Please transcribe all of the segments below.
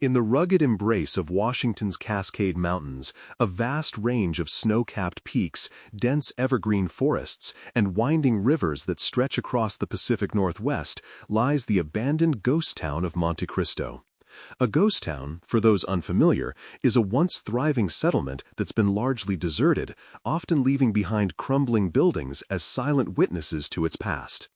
In the rugged embrace of Washington's Cascade Mountains, a vast range of snow-capped peaks, dense evergreen forests, and winding rivers that stretch across the Pacific Northwest, lies the abandoned ghost town of Monte Cristo. A ghost town, for those unfamiliar, is a once thriving settlement that's been largely deserted, often leaving behind crumbling buildings as silent witnesses to its past.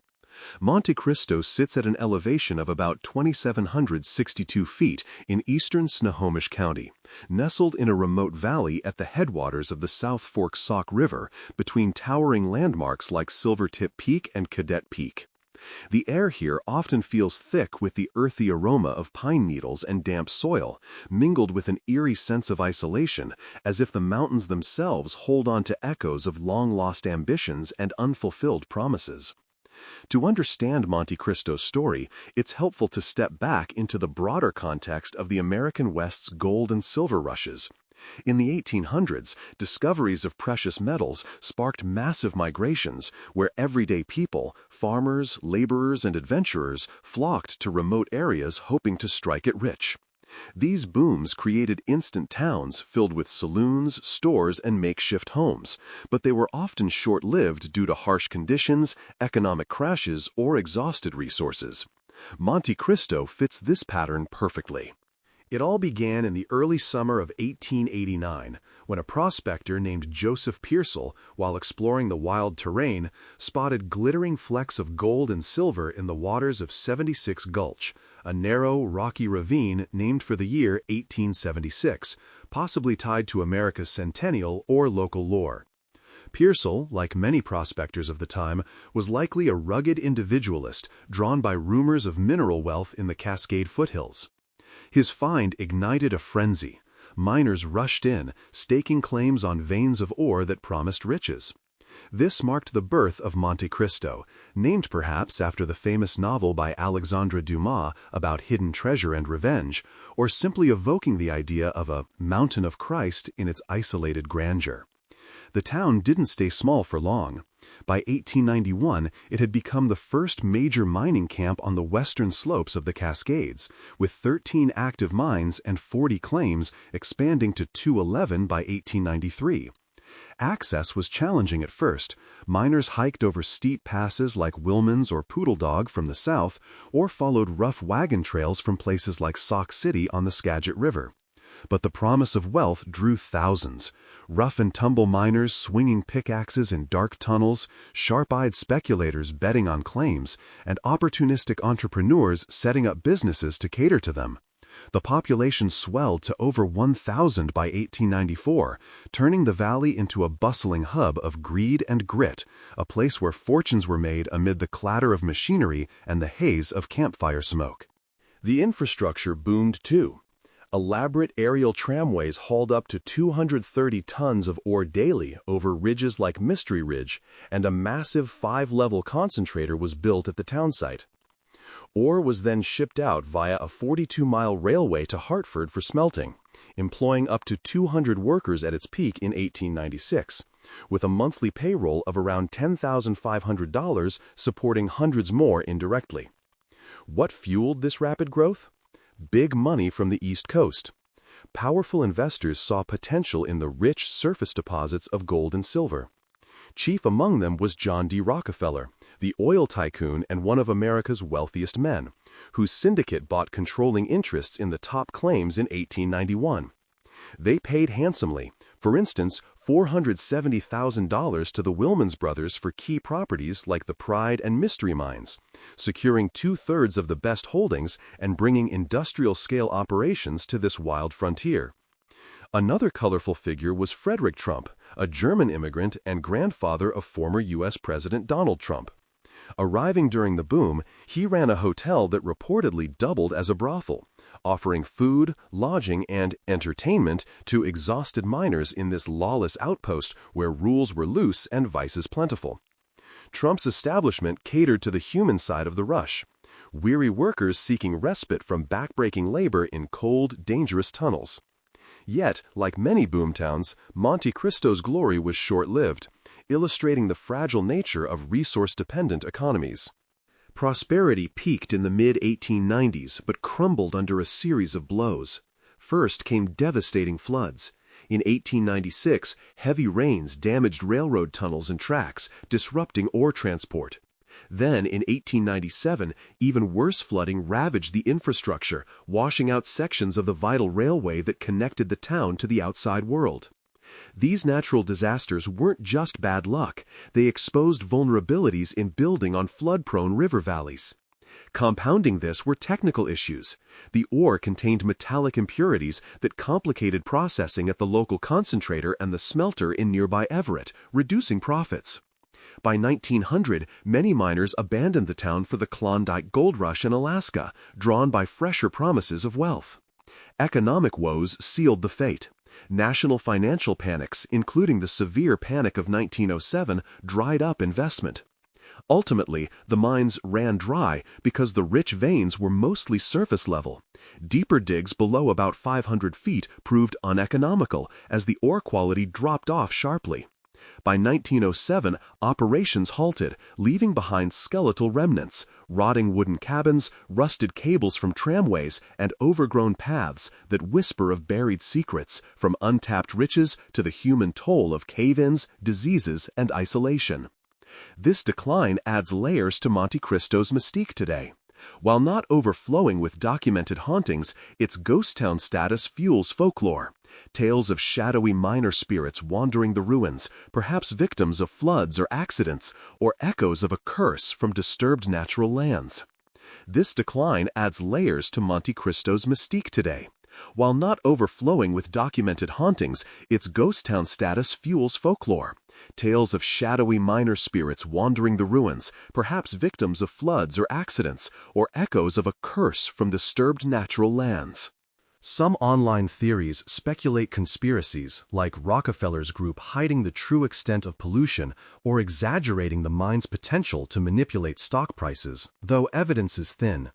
Monte Cristo sits at an elevation of about 2,762 feet in eastern Snohomish County, nestled in a remote valley at the headwaters of the South Fork Sauk River between towering landmarks like Silvertip Peak and Cadet Peak. The air here often feels thick with the earthy aroma of pine needles and damp soil, mingled with an eerie sense of isolation, as if the mountains themselves hold on to echoes of long-lost ambitions and unfulfilled promises. To understand Monte Cristo's story, it's helpful to step back into the broader context of the American West's gold and silver rushes. In the 1800s, discoveries of precious metals sparked massive migrations where everyday people, farmers, laborers, and adventurers flocked to remote areas hoping to strike it rich. These booms created instant towns filled with saloons, stores, and makeshift homes, but they were often short-lived due to harsh conditions, economic crashes, or exhausted resources. Monte Cristo fits this pattern perfectly. It all began in the early summer of 1889, when a prospector named Joseph Pearsall, while exploring the wild terrain, spotted glittering flecks of gold and silver in the waters of 76 Gulch, a narrow, rocky ravine named for the year 1876, possibly tied to America's centennial or local lore. Pearsall, like many prospectors of the time, was likely a rugged individualist drawn by rumors of mineral wealth in the Cascade foothills. His find ignited a frenzy. Miners rushed in, staking claims on veins of ore that promised riches. This marked the birth of Monte Cristo, named perhaps after the famous novel by Alexandre Dumas about hidden treasure and revenge, or simply evoking the idea of a mountain of Christ in its isolated grandeur. The town didn't stay small for long. By 1891, it had become the first major mining camp on the western slopes of the Cascades, with 13 active mines and 40 claims, expanding to 211 by 1893. Access was challenging at first. Miners hiked over steep passes like Willmans or Poodle Dog from the south, or followed rough wagon trails from places like Sauk City on the Skagit River. But the promise of wealth drew thousands. Rough-and-tumble miners swinging pickaxes in dark tunnels, sharp-eyed speculators betting on claims, and opportunistic entrepreneurs setting up businesses to cater to them. The population swelled to over 1,000 by 1894, turning the valley into a bustling hub of greed and grit, a place where fortunes were made amid the clatter of machinery and the haze of campfire smoke. The infrastructure boomed too. Elaborate aerial tramways hauled up to 230 tons of ore daily over ridges like Mystery Ridge, and a massive 5-level concentrator was built at the town site. Ore was then shipped out via a 42-mile railway to Hartford for smelting, employing up to 200 workers at its peak in 1896, with a monthly payroll of around $10,500 supporting hundreds more indirectly. What fueled this rapid growth? Big money from the East Coast. Powerful investors saw potential in the rich surface deposits of gold and silver. Chief among them was John D. Rockefeller, the oil tycoon and one of America's wealthiest men, whose syndicate bought controlling interests in the top claims in 1891. They paid handsomely, for instance, $470,000 to the Willmans brothers for key properties like the Pride and Mystery mines, securing 2/3 of the best holdings and bringing industrial-scale operations to this wild frontier. Another colorful figure was Frederick Trump, a German immigrant and grandfather of former U.S. President Donald Trump. Arriving during the boom, he ran a hotel that reportedly doubled as a brothel, offering food, lodging, and entertainment to exhausted miners in this lawless outpost where rules were loose and vices plentiful. Trump's establishment catered to the human side of the rush, weary workers seeking respite from backbreaking labor in cold, dangerous tunnels. Yet, like many boomtowns, Monte Cristo's glory was short-lived, illustrating the fragile nature of resource-dependent economies. Prosperity peaked in the mid-1890s but crumbled under a series of blows. First came devastating floods. In 1896, heavy rains damaged railroad tunnels and tracks, disrupting ore transport. Then, in 1897, even worse flooding ravaged the infrastructure, washing out sections of the vital railway that connected the town to the outside world. These natural disasters weren't just bad luck, they exposed vulnerabilities in building on flood-prone river valleys. Compounding this were technical issues. The ore contained metallic impurities that complicated processing at the local concentrator and the smelter in nearby Everett, reducing profits. By 1900, many miners abandoned the town for the Klondike Gold Rush in Alaska, drawn by fresher promises of wealth. Economic woes sealed the fate. National financial panics, including the severe panic of 1907, dried up investment. Ultimately, the mines ran dry because the rich veins were mostly surface level. Deeper digs below about 500 feet proved uneconomical as the ore quality dropped off sharply. By 1907, operations halted, leaving behind skeletal remnants, rotting wooden cabins, rusted cables from tramways, and overgrown paths that whisper of buried secrets, from untapped riches to the human toll of cave-ins, diseases, and isolation. This decline adds layers to Monte Cristo's mystique today. While not overflowing with documented hauntings, its ghost town status fuels folklore. Tales of shadowy miner spirits wandering the ruins, perhaps victims of floods or accidents, or echoes of a curse from disturbed natural lands. This decline adds layers to Monte Cristo's mystique today. While not overflowing with documented hauntings, its ghost town status fuels folklore. Tales of shadowy miner spirits wandering the ruins, perhaps victims of floods or accidents, or echoes of a curse from disturbed natural lands. Some online theories speculate conspiracies, like Rockefeller's group hiding the true extent of pollution or exaggerating the mine's potential to manipulate stock prices, though evidence is thin.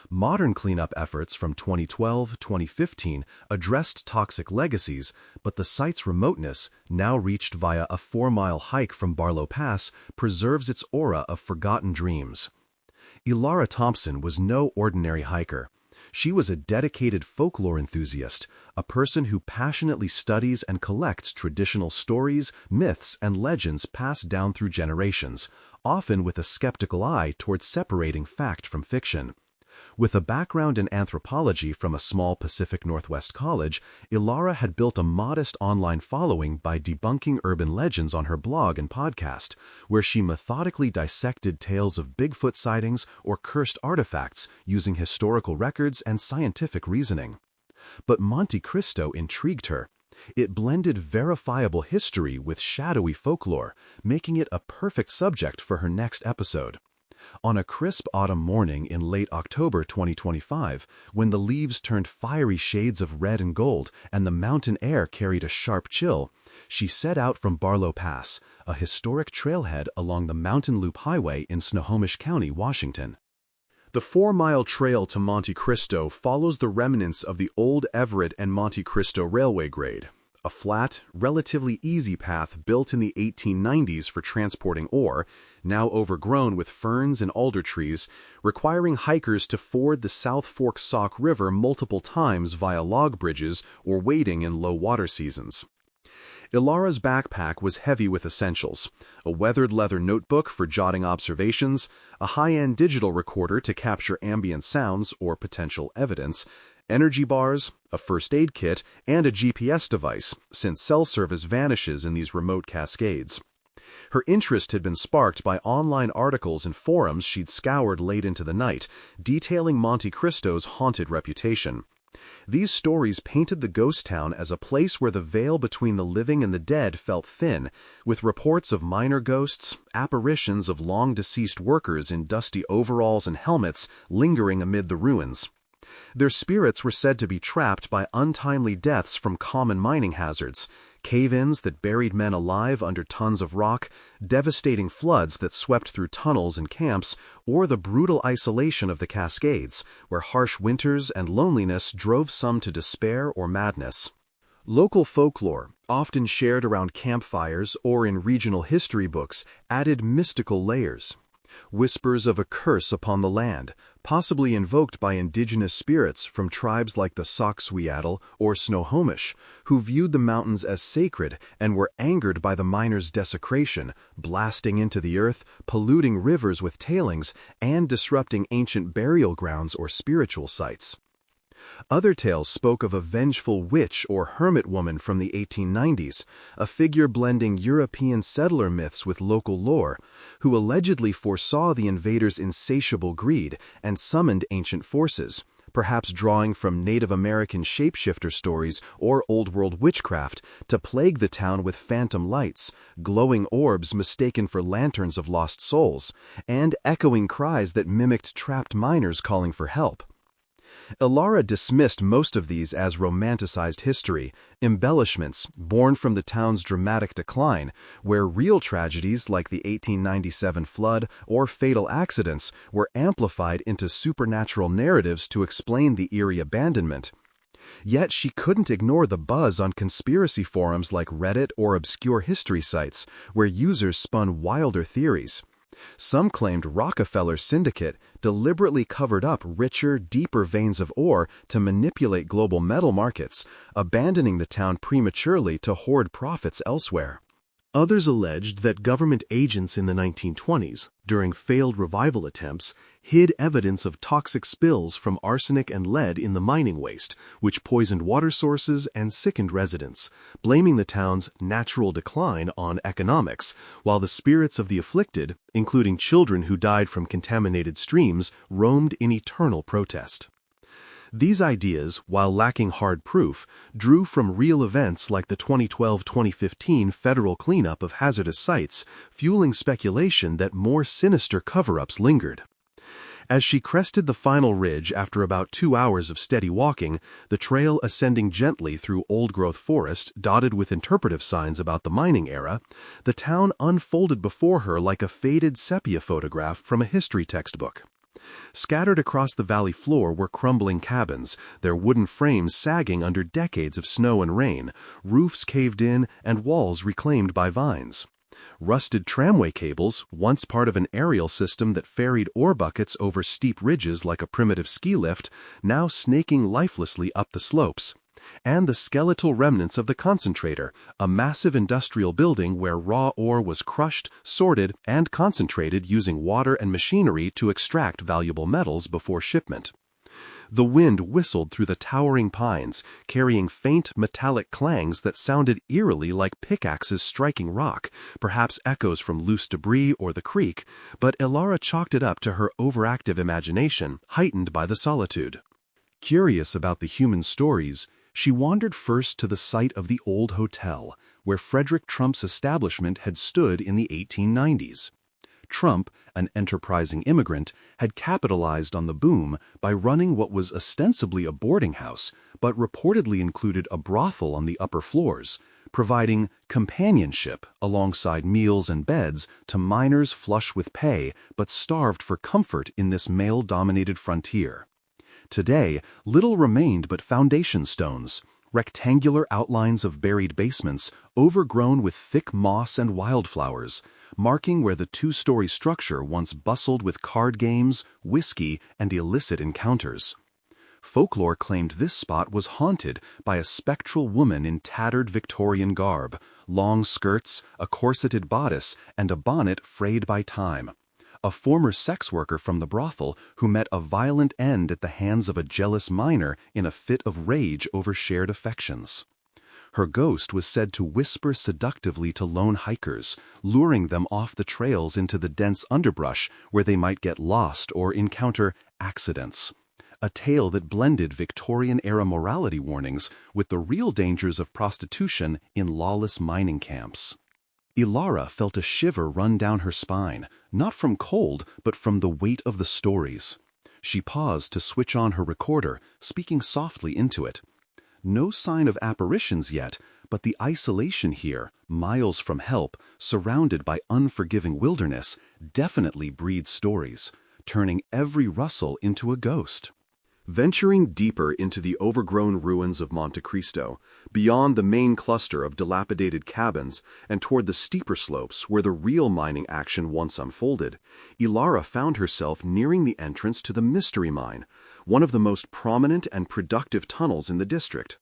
Modern cleanup efforts from 2012-2015 addressed toxic legacies, but the site's remoteness, now reached via a 4-mile hike from Barlow Pass, preserves its aura of forgotten dreams. Elara Thompson was no ordinary hiker. She was a dedicated folklore enthusiast, a person who passionately studies and collects traditional stories, myths, and legends passed down through generations, often with a skeptical eye towards separating fact from fiction. With a background in anthropology from a small Pacific Northwest college, Elara had built a modest online following by debunking urban legends on her blog and podcast, where she methodically dissected tales of Bigfoot sightings or cursed artifacts using historical records and scientific reasoning. But Monte Cristo intrigued her. It blended verifiable history with shadowy folklore, making it a perfect subject for her next episode. On a crisp autumn morning in late October 2025, when the leaves turned fiery shades of red and gold and the mountain air carried a sharp chill, she set out from Barlow Pass, a historic trailhead along the Mountain Loop Highway in Snohomish County, Washington. The 4-mile trail to Monte Cristo follows the remnants of the old Everett and Monte Cristo railway grade, a flat, relatively easy path built in the 1890s for transporting ore, now overgrown with ferns and alder trees, requiring hikers to ford the South Fork Sauk River multiple times via log bridges or wading in low water seasons. Elara's backpack was heavy with essentials: a weathered leather notebook for jotting observations, a high-end digital recorder to capture ambient sounds or potential evidence, energy bars, a first aid kit, and a GPS device, since cell service vanishes in these remote Cascades. Her interest had been sparked by online articles and forums she'd scoured late into the night, detailing Monte Cristo's haunted reputation. These stories painted the ghost town as a place where the veil between the living and the dead felt thin, with reports of minor ghosts, apparitions of long-deceased workers in dusty overalls and helmets lingering amid the ruins. Their spirits were said to be trapped by untimely deaths from common mining hazards, cave-ins that buried men alive under tons of rock, devastating floods that swept through tunnels and camps, or the brutal isolation of the Cascades, where harsh winters and loneliness drove some to despair or madness. Local folklore, often shared around campfires or in regional history books, added mystical layers. Whispers of a curse upon the land, possibly invoked by indigenous spirits from tribes like the Soxweatl or Snohomish, who viewed the mountains as sacred and were angered by the miners' desecration, blasting into the earth, polluting rivers with tailings, and disrupting ancient burial grounds or spiritual sites. Other tales spoke of a vengeful witch or hermit woman from the 1890s, a figure blending European settler myths with local lore, who allegedly foresaw the invaders' insatiable greed and summoned ancient forces, perhaps drawing from Native American shapeshifter stories or Old World witchcraft, to plague the town with phantom lights, glowing orbs mistaken for lanterns of lost souls, and echoing cries that mimicked trapped miners calling for help. Ilara dismissed most of these as romanticized history, embellishments born from the town's dramatic decline, where real tragedies like the 1897 flood or fatal accidents were amplified into supernatural narratives to explain the eerie abandonment. Yet she couldn't ignore the buzz on conspiracy forums like Reddit or obscure history sites, where users spun wilder theories. Some claimed Rockefeller's syndicate deliberately covered up richer, deeper veins of ore to manipulate global metal markets, abandoning the town prematurely to hoard profits elsewhere. Others alleged that government agents in the 1920s, during failed revival attempts, hid evidence of toxic spills from arsenic and lead in the mining waste, which poisoned water sources and sickened residents, blaming the town's natural decline on economics, while the spirits of the afflicted, including children who died from contaminated streams, roamed in eternal protest. These ideas, while lacking hard proof, drew from real events like the 2012-2015 federal cleanup of hazardous sites, fueling speculation that more sinister cover-ups lingered. As she crested the final ridge after about 2 hours of steady walking, the trail ascending gently through old-growth forest dotted with interpretive signs about the mining era, the town unfolded before her like a faded sepia photograph from a history textbook. Scattered across the valley floor were crumbling cabins, their wooden frames sagging under decades of snow and rain, roofs caved in and walls reclaimed by vines. Rusted tramway cables, once part of an aerial system that ferried ore buckets over steep ridges like a primitive ski lift, now snaking lifelessly up the slopes. And the skeletal remnants of the concentrator, a massive industrial building where raw ore was crushed, sorted, and concentrated using water and machinery to extract valuable metals before shipment. The wind whistled through the towering pines, carrying faint metallic clangs that sounded eerily like pickaxes striking rock, perhaps echoes from loose debris or the creek, but Ilara chalked it up to her overactive imagination, heightened by the solitude. Curious about the human stories, she wandered first to the site of the old hotel, where Frederick Trump's establishment had stood in the 1890s. Trump, an enterprising immigrant, had capitalized on the boom by running what was ostensibly a boarding house, but reportedly included a brothel on the upper floors, providing companionship alongside meals and beds to miners flush with pay but starved for comfort in this male-dominated frontier. Today, little remained but foundation stones, rectangular outlines of buried basements overgrown with thick moss and wildflowers, marking where the two-story structure once bustled with card games, whiskey, and illicit encounters. Folklore claimed this spot was haunted by a spectral woman in tattered Victorian garb, long skirts, a corseted bodice, and a bonnet frayed by time. A former sex worker from the brothel who met a violent end at the hands of a jealous miner in a fit of rage over shared affections. Her ghost was said to whisper seductively to lone hikers, luring them off the trails into the dense underbrush where they might get lost or encounter accidents. A tale that blended Victorian-era morality warnings with the real dangers of prostitution in lawless mining camps. Ilara felt a shiver run down her spine, not from cold, but from the weight of the stories. She paused to switch on her recorder, speaking softly into it. No sign of apparitions yet, but the isolation here, miles from help, surrounded by unforgiving wilderness, definitely breeds stories, turning every rustle into a ghost. Venturing deeper into the overgrown ruins of Monte Cristo, beyond the main cluster of dilapidated cabins and toward the steeper slopes where the real mining action once unfolded, Ilara found herself nearing the entrance to the Mystery Mine, one of the most prominent and productive tunnels in the district.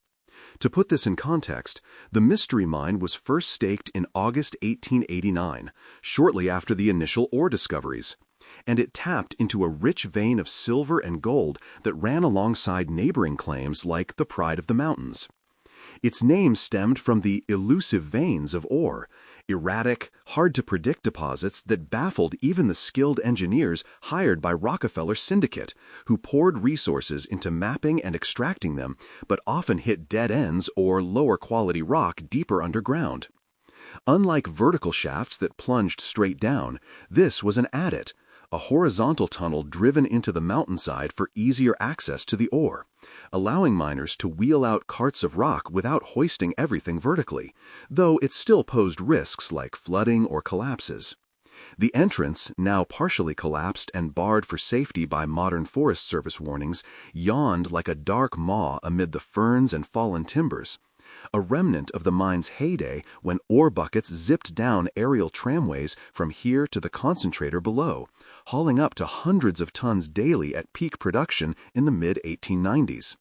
To put this in context, the Mystery Mine was first staked in August 1889, shortly after the initial ore discoveries, and it tapped into a rich vein of silver and gold that ran alongside neighboring claims like the Pride of the Mountains. Its name stemmed from the elusive veins of ore, erratic, hard-to-predict deposits that baffled even the skilled engineers hired by Rockefeller's syndicate, who poured resources into mapping and extracting them, but often hit dead ends or lower-quality rock deeper underground. Unlike vertical shafts that plunged straight down, this was an adit, a horizontal tunnel driven into the mountainside for easier access to the ore, allowing miners to wheel out carts of rock without hoisting everything vertically, though it still posed risks like flooding or collapses. The entrance, now partially collapsed and barred for safety by modern Forest Service warnings, yawned like a dark maw amid the ferns and fallen timbers, a remnant of the mine's heyday when ore buckets zipped down aerial tramways from here to the concentrator below, hauling up to hundreds of tons daily at peak production in the mid-1890s.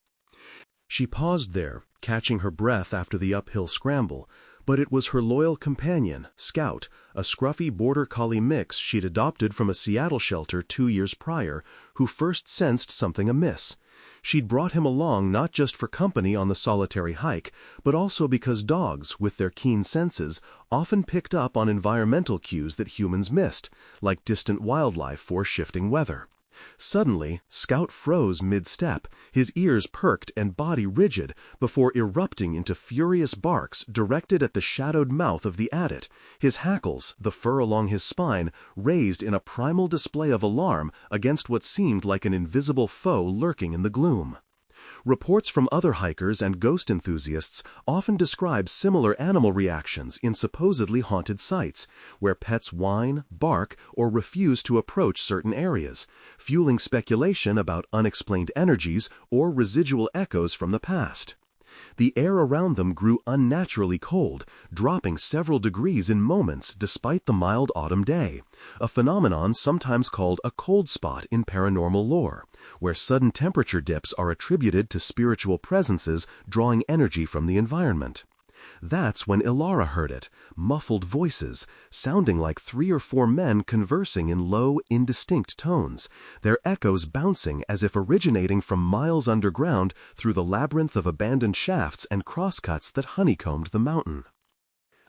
She paused there, catching her breath after the uphill scramble, but it was her loyal companion, Scout, a scruffy border collie mix she'd adopted from a Seattle shelter 2 years prior, who first sensed something amiss. She'd brought him along not just for company on the solitary hike, but also because dogs, with their keen senses, often picked up on environmental cues that humans missed, like distant wildlife or shifting weather. Suddenly, Scout froze mid-step, his ears perked and body rigid, before erupting into furious barks directed at the shadowed mouth of the adit, his hackles, the fur along his spine, raised in a primal display of alarm against what seemed like an invisible foe lurking in the gloom. Reports from other hikers and ghost enthusiasts often describe similar animal reactions in supposedly haunted sites, where pets whine, bark, or refuse to approach certain areas, fueling speculation about unexplained energies or residual echoes from the past. The air around them grew unnaturally cold, dropping several degrees in moments despite the mild autumn day, a phenomenon sometimes called a cold spot in paranormal lore, where sudden temperature dips are attributed to spiritual presences drawing energy from the environment. That's when Ilara heard it, muffled voices, sounding like 3 or 4 men conversing in low, indistinct tones, their echoes bouncing as if originating from miles underground through the labyrinth of abandoned shafts and crosscuts that honeycombed the mountain.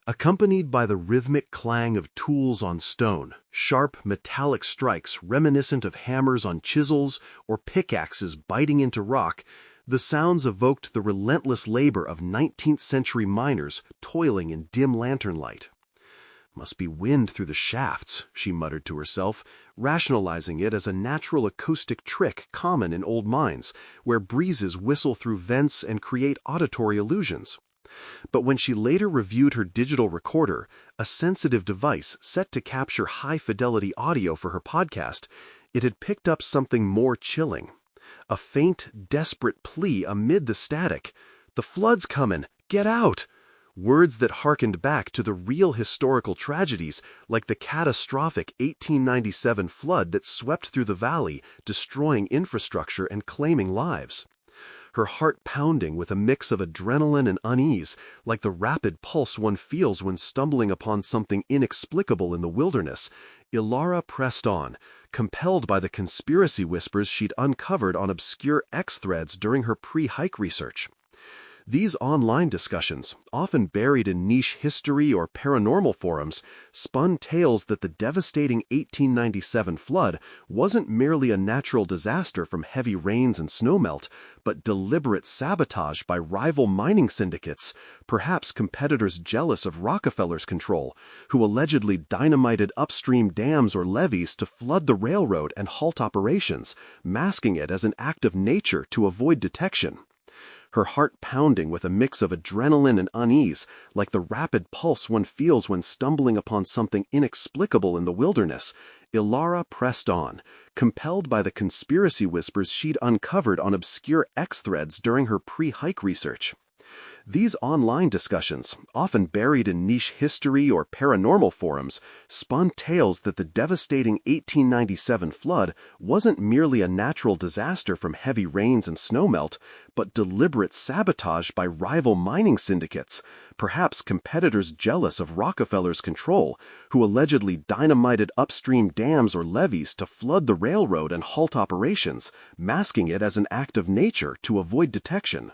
Accompanied by the rhythmic clang of tools on stone, sharp metallic strikes reminiscent of hammers on chisels or pickaxes biting into rock, the sounds evoked the relentless labor of 19th-century miners toiling in dim lantern light. "Must be wind through the shafts," she muttered to herself, rationalizing it as a natural acoustic trick common in old mines, where breezes whistle through vents and create auditory illusions. But when she later reviewed her digital recorder, a sensitive device set to capture high-fidelity audio for her podcast, it had picked up something more chilling. A faint, desperate plea amid the static. "The flood's comin'! Get out!" Words that harkened back to the real historical tragedies, like the catastrophic 1897 flood that swept through the valley, destroying infrastructure and claiming lives. Her heart pounding with a mix of adrenaline and unease, like the rapid pulse one feels when stumbling upon something inexplicable in the wilderness, Ilara pressed on, compelled by the conspiracy whispers she'd uncovered on obscure X threads during her pre-hike research. These online discussions, often buried in niche history or paranormal forums, spun tales that the devastating 1897 flood wasn't merely a natural disaster from heavy rains and snowmelt, but deliberate sabotage by rival mining syndicates, perhaps competitors jealous of Rockefeller's control, who allegedly dynamited upstream dams or levees to flood the railroad and halt operations, masking it as an act of nature to avoid detection. her heart pounding with a mix of adrenaline and unease, like the rapid pulse one feels when stumbling upon something inexplicable in the wilderness. Ilara pressed on, compelled by the conspiracy whispers she'd uncovered on obscure X threads during her pre-hike research. These online discussions, often buried in niche history or paranormal forums, spun tales that the devastating 1897 flood wasn't merely a natural disaster from heavy rains and snowmelt, but deliberate sabotage by rival mining syndicates, perhaps competitors jealous of Rockefeller's control, who allegedly dynamited upstream dams or levees to flood the railroad and halt operations, masking it as an act of nature to avoid detection.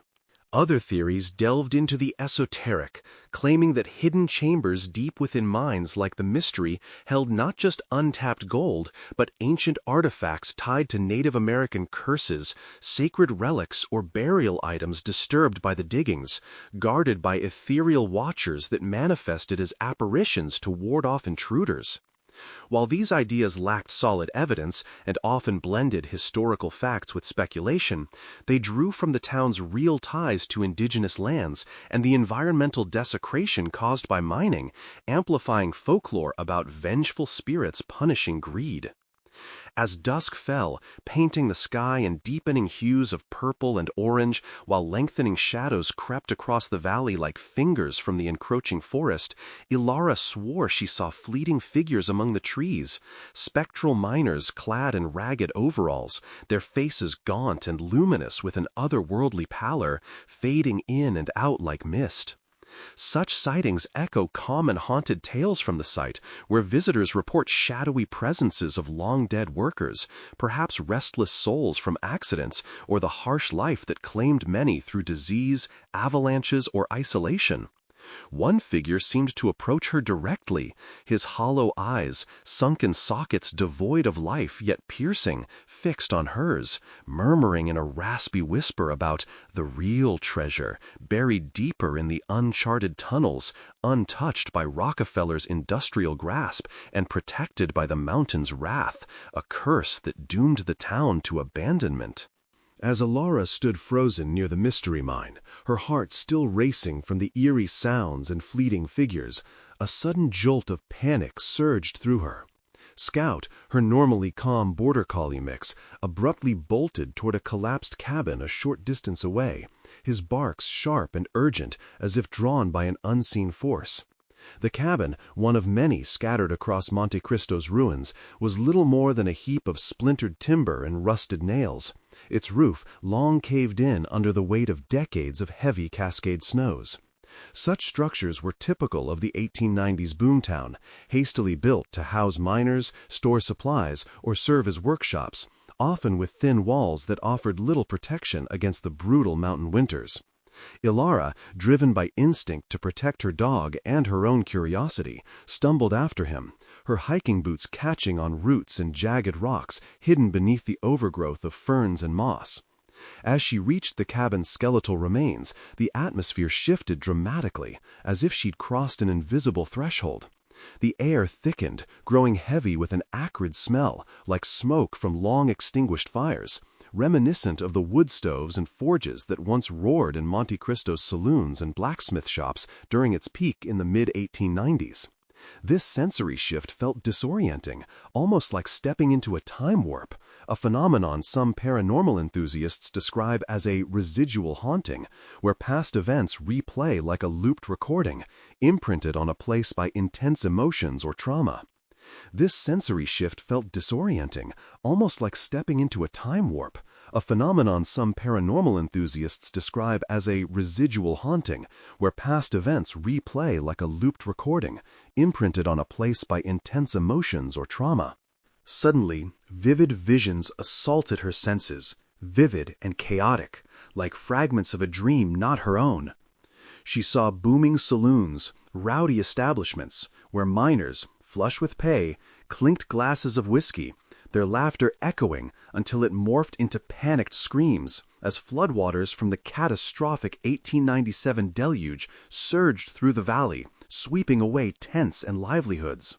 Other theories delved into the esoteric, claiming that hidden chambers deep within mines like the Mystery held not just untapped gold, but ancient artifacts tied to Native American curses, sacred relics, or burial items disturbed by the diggings, guarded by ethereal watchers that manifested as apparitions to ward off intruders. While these ideas lacked solid evidence and often blended historical facts with speculation, they drew from the town's real ties to indigenous lands and the environmental desecration caused by mining, amplifying folklore about vengeful spirits punishing greed. As dusk fell, painting the sky in deepening hues of purple and orange, while lengthening shadows crept across the valley like fingers from the encroaching forest, Ilara swore she saw fleeting figures among the trees, spectral miners clad in ragged overalls, their faces gaunt and luminous with an otherworldly pallor, fading in and out like mist. Such sightings echo common haunted tales from the site, where visitors report shadowy presences of long-dead workers, perhaps restless souls from accidents or the harsh life that claimed many through disease, avalanches, or isolation. One figure seemed to approach her directly, his hollow eyes, sunken sockets devoid of life yet piercing, fixed on hers, murmuring in a raspy whisper about the real treasure, buried deeper in the uncharted tunnels, untouched by Rockefeller's industrial grasp and protected by the mountain's wrath, a curse that doomed the town to abandonment. As Ilara stood frozen near the mystery mine, her heart still racing from the eerie sounds and fleeting figures, a sudden jolt of panic surged through her. Scout, her normally calm border collie mix, abruptly bolted toward a collapsed cabin a short distance away, his barks sharp and urgent as if drawn by an unseen force. The cabin, one of many scattered across Monte Cristo's ruins, was little more than a heap of splintered timber and rusted nails, its roof long caved in under the weight of decades of heavy Cascade snows. Such structures were typical of the 1890s boomtown, hastily built to house miners, store supplies, or serve as workshops, often with thin walls that offered little protection against the brutal mountain winters. Ilara, driven by instinct to protect her dog and her own curiosity, stumbled after him, her hiking boots catching on roots and jagged rocks hidden beneath the overgrowth of ferns and moss. As she reached the cabin's skeletal remains, the atmosphere shifted dramatically, as if she'd crossed an invisible threshold. The air thickened, growing heavy with an acrid smell, like smoke from long-extinguished fires, reminiscent of the wood stoves and forges that once roared in Monte Cristo's saloons and blacksmith shops during its peak in the mid-1890s. This sensory shift felt disorienting, almost like stepping into a time warp, a phenomenon some paranormal enthusiasts describe as a residual haunting, where past events replay like a looped recording, imprinted on a place by intense emotions or trauma. This sensory shift felt disorienting, almost like stepping into a time warp, a phenomenon some paranormal enthusiasts describe as a residual haunting, where past events replay like a looped recording, imprinted on a place by intense emotions or trauma. Suddenly, vivid visions assaulted her senses, vivid and chaotic, like fragments of a dream not her own. She saw booming saloons, rowdy establishments, where miners, flush with pay, clinked glasses of whiskey, their laughter echoing until it morphed into panicked screams as floodwaters from the catastrophic 1897 deluge surged through the valley, sweeping away tents and livelihoods.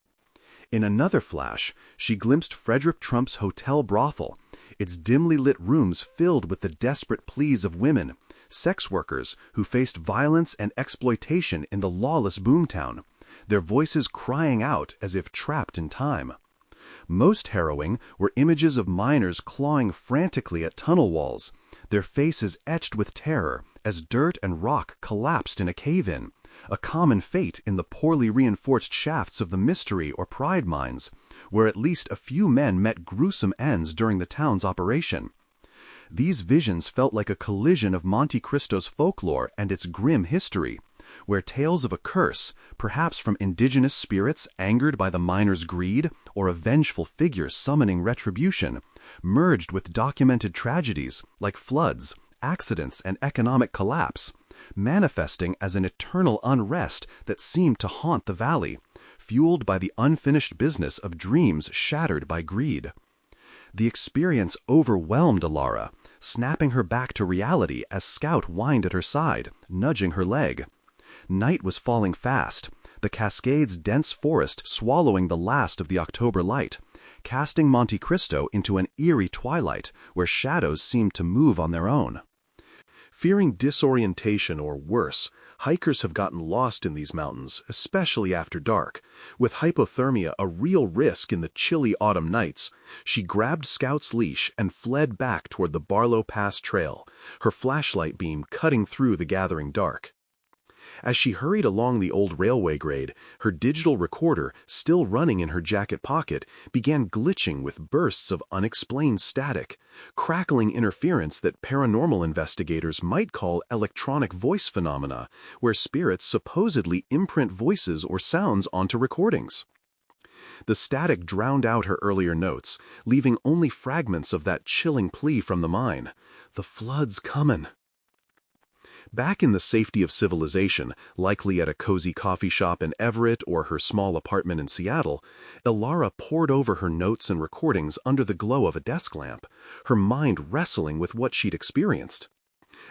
In another flash, she glimpsed Frederick Trump's hotel brothel, its dimly lit rooms filled with the desperate pleas of women, sex workers who faced violence and exploitation in the lawless boomtown, their voices crying out as if trapped in time. Most harrowing were images of miners clawing frantically at tunnel walls, their faces etched with terror as dirt and rock collapsed in a cave-in, a common fate in the poorly reinforced shafts of the Mystery or Pride mines, where at least a few men met gruesome ends during the town's operation. These visions felt like a collision of Monte Cristo's folklore and its grim history, where tales of a curse, perhaps from indigenous spirits angered by the miners' greed or a vengeful figure summoning retribution, merged with documented tragedies like floods, accidents, and economic collapse, manifesting as an eternal unrest that seemed to haunt the valley, fueled by the unfinished business of dreams shattered by greed. The experience overwhelmed Ilara, snapping her back to reality as Scout whined at her side, nudging her leg. Night was falling fast, the Cascades' dense forest swallowing the last of the October light, casting Monte Cristo into an eerie twilight where shadows seemed to move on their own. Fearing disorientation or worse, hikers have gotten lost in these mountains, especially after dark. With hypothermia a real risk in the chilly autumn nights, she grabbed Scout's leash and fled back toward the Barlow Pass Trail, her flashlight beam cutting through the gathering dark. As she hurried along the old railway grade, her digital recorder, still running in her jacket pocket, began glitching with bursts of unexplained static, crackling interference that paranormal investigators might call electronic voice phenomena, where spirits supposedly imprint voices or sounds onto recordings. The static drowned out her earlier notes, leaving only fragments of that chilling plea from the mine. "The flood's comin'." Back in the safety of civilization, likely at a cozy coffee shop in Everett or her small apartment in Seattle, Ilara pored over her notes and recordings under the glow of a desk lamp, her mind wrestling with what she'd experienced.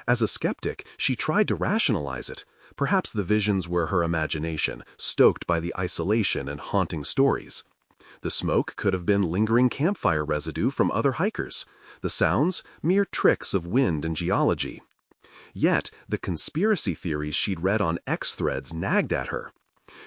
As a skeptic, she tried to rationalize it. Perhaps the visions were her imagination, stoked by the isolation and haunting stories. The smoke could have been lingering campfire residue from other hikers. The sounds, mere tricks of wind and geology. Yet, the conspiracy theories she'd read on X threads nagged at her.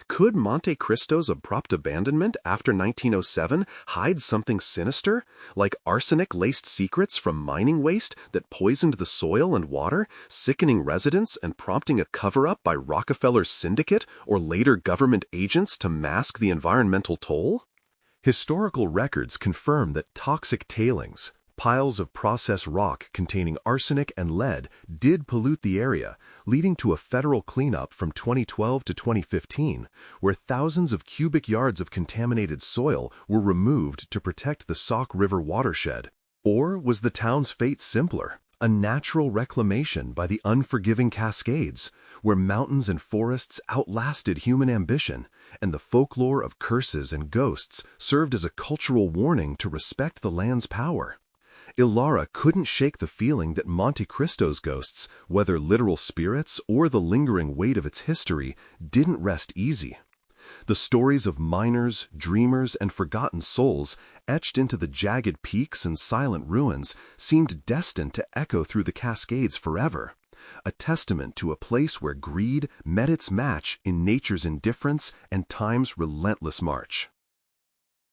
Could Monte Cristo's abrupt abandonment after 1907 hide something sinister, like arsenic-laced secrets from mining waste that poisoned the soil and water, sickening residents and prompting a cover-up by Rockefeller's syndicate or later government agents to mask the environmental toll? Historical records confirm that toxic tailings, piles of processed rock containing arsenic and lead, did pollute the area, leading to a federal cleanup from 2012 to 2015, where thousands of cubic yards of contaminated soil were removed to protect the Sauk River watershed. Or was the town's fate simpler? A natural reclamation by the unforgiving Cascades, where mountains and forests outlasted human ambition, and the folklore of curses and ghosts served as a cultural warning to respect the land's power. Ilara couldn't shake the feeling that Monte Cristo's ghosts, whether literal spirits or the lingering weight of its history, didn't rest easy. The stories of miners, dreamers, and forgotten souls, etched into the jagged peaks and silent ruins, seemed destined to echo through the Cascades forever, a testament to a place where greed met its match in nature's indifference and time's relentless march.